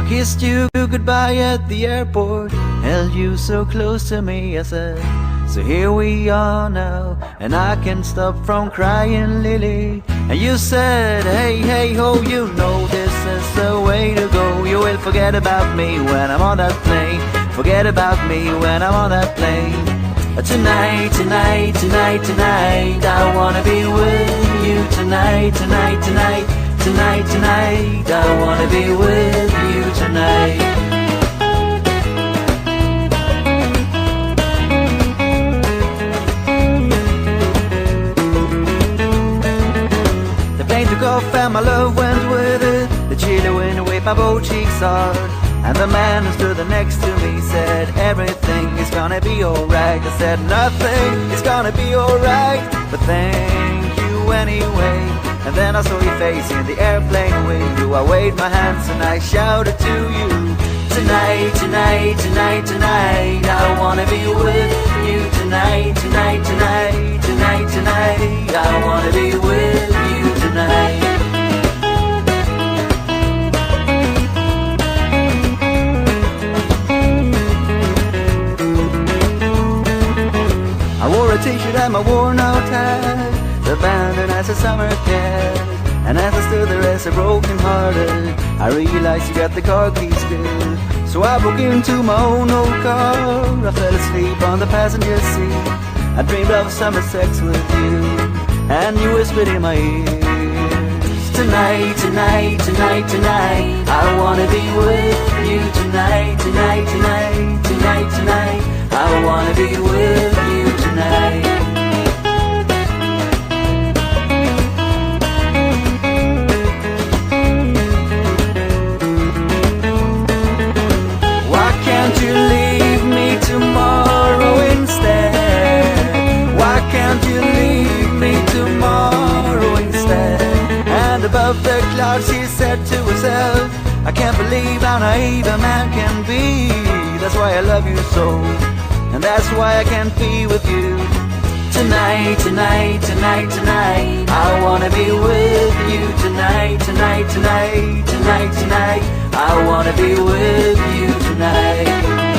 I kissed you goodbye at the airport, held you so close to me, I said, so here we are now, and I can't stop from crying, Lily. And you said, hey, hey, ho, you know this is the way to go. You will forget about me when I'm on that plane. Forget about me when I'm on that plane. Tonight, tonight, tonight, tonight, I wanna be with you tonight, tonight, tonight, tonight, tonight, I wanna be with you tonight. The plane took off and my love went with it. The chilly wind waved my both cheeks hard, and the man who stood next to me said, everything is gonna be alright. I said, nothing is gonna be alright, but thank you anyway. And then I saw your face in the airplane window. I waved my hands and I shouted to you, tonight, tonight, tonight, tonight, I wanna be with you tonight, tonight, tonight, tonight, tonight, I wanna be with you tonight. I wore a t-shirt and my worn-out hat, abandoned as a summer cat. And as I stood there as a broken-hearted, I realized you got the car keys still. So I broke into my own old car. I fell asleep on the passenger seat. I dreamed of summer sex with you, and you whispered in my ears, tonight, tonight, tonight, tonight, I wanna be with you tonight, tonight, tonight, tonight, tonight, I wanna be with you tonight. Why can't you leave me tomorrow instead? Why can't you leave me tomorrow instead? And above the clouds she said to herself, I can't believe how naive a man can be. That's why I love you so, and that's why I can't be with you tonight, tonight, tonight, tonight, I wanna be with you tonight, tonight, tonight, tonight, tonight, I wanna be with you tonight.